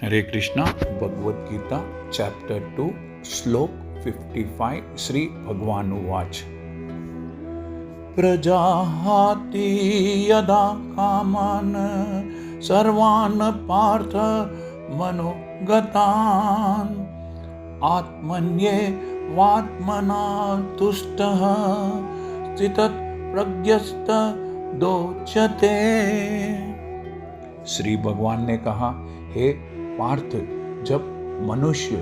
हरे Krishna. Bhagavad Gita chapter 2 श्लोक 55 श्री भगवान उवाच। प्रजाहाति यदा कामान् सर्वान् पार्थ मनोगतान् आत्मन्येवात्मना तुष्टः स्थितः प्रज्ञस्तदोच्यते। श्री भगवान ने कहा, हे पार्थ, जब मनुष्य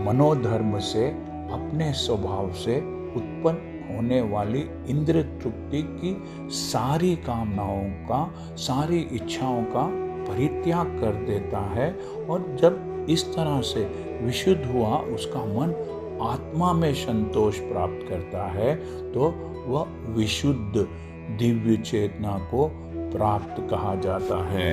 मनोधर्म से अपने स्वभाव से उत्पन्न होने वाली इंद्र तृप्ति की सारी कामनाओं का, सारी इच्छाओं का परित्याग कर देता है और जब इस तरह से विशुद्ध हुआ उसका मन आत्मा में संतोष प्राप्त करता है तो वह विशुद्ध दिव्य चेतना को प्राप्त कहा जाता है।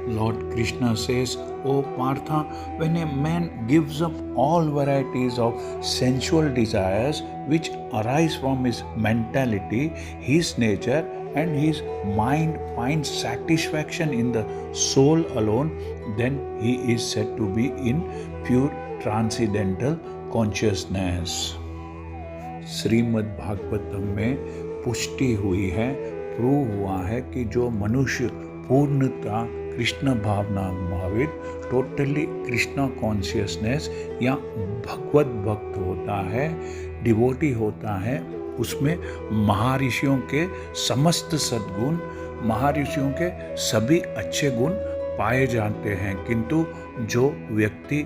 Lord Krishna says, O Partha, when a man gives up all varieties of sensual desires which arise from his mentality, his nature, and his mind finds satisfaction in the soul alone, then he is said to be in pure transcendental consciousness. Shrimad Bhagavatam में पुष्टि हुई है, prove हुआ है कि जो मनुष्य पूर्णता कृष्ण भावना भावित, टोटली कृष्ण कॉन्शियसनेस या भगवत भक्त होता है, डिवोटी होता है, उसमें महर्षियों के समस्त सद्गुण, महर्षियों के सभी अच्छे गुण पाए जाते हैं। किंतु जो व्यक्ति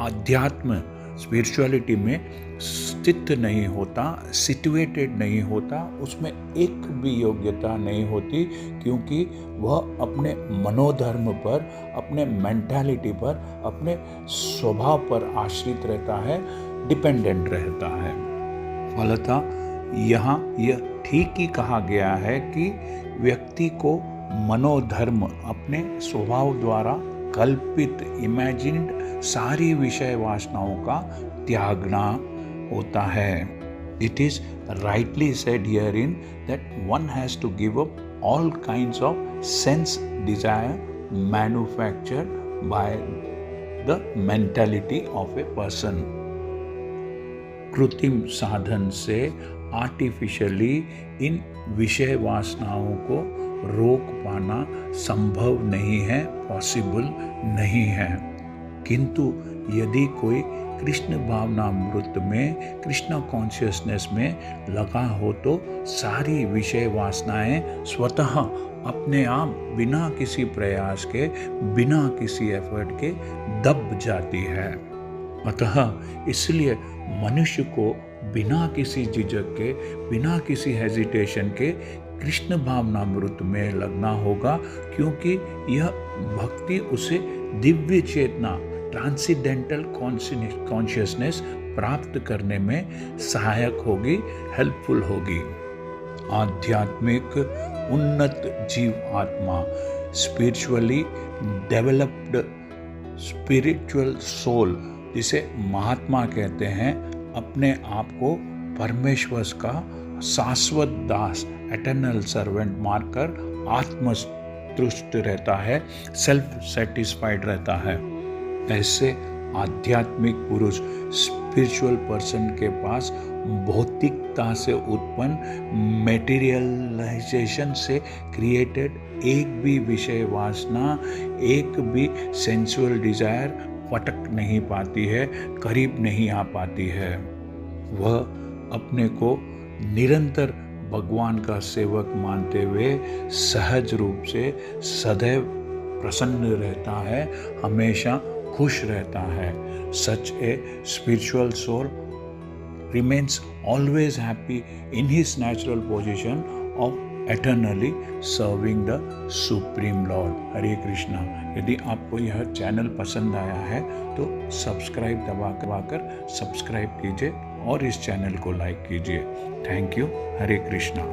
अध्यात्म स्पिरिचुअलिटी में स्थित नहीं होता, सिचुएटेड नहीं होता, उसमें एक भी योग्यता नहीं होती, क्योंकि वह अपने मनोधर्म पर, अपने मेंटालिटी पर, अपने स्वभाव पर आश्रित रहता है, डिपेंडेंट रहता है। फलतः यहाँ यह ठीक ही कहा गया है कि व्यक्ति को मनोधर्म अपने स्वभाव द्वारा कल्पित, इमेजिन्ड सारी विषय वासनाओं का त्यागना होता है। It is rightly said herein that one has to give up all kinds of sense desire manufactured by the mentality of a person. कृत्रिम साधन से आर्टिफिशियली इन विषय वासनाओं को रोक पाना संभव नहीं है, पॉसिबल नहीं है। किंतु यदि कोई कृष्ण भावनामृत में, कृष्ण कॉन्शियसनेस में लगा हो तो सारी विषय वासनाएं स्वतः अपने आप बिना किसी प्रयास के, बिना किसी एफर्ट के दब जाती है। अतः इसलिए मनुष्य को बिना किसी झिझक के, बिना किसी हेजिटेशन के कृष्ण भावनामृत में लगना होगा, क्योंकि यह भक्ति उसे दिव्य चेतना, ट्रांसेंडेंटल कॉन्शियसनेस प्राप्त करने में सहायक होगी, हेल्पफुल होगी। आध्यात्मिक उन्नत जीव आत्मा, स्पिरिचुअली डेवलप्ड स्पिरिचुअल सोल, जिसे महात्मा कहते हैं, अपने आप को परमेश्वर का शाश्वत दास, एटर्नल सर्वेंट मानकर आत्मतुष्ट रहता है, सेल्फ सेटिस्फाइड रहता है। ऐसे आध्यात्मिक पुरुष, स्पिरिचुअल पर्सन के पास भौतिकता से उत्पन्न, मेटीरियलाइजेशन से क्रिएटेड एक भी विषय वासना, एक भी सेंसुअल डिजायर फटक नहीं पाती है, करीब नहीं आ पाती है। वह अपने को निरंतर भगवान का सेवक मानते हुए सहज रूप से सदैव प्रसन्न रहता है, हमेशा खुश रहता है। Such a spiritual soul remains always happy in his natural position of eternally serving the Supreme Lord. हरे कृष्णा। यदि आपको यह चैनल पसंद आया है तो सब्सक्राइब दबाकर सब्सक्राइब कीजिए और इस चैनल को लाइक कीजिए। Thank you. हरे कृष्णा।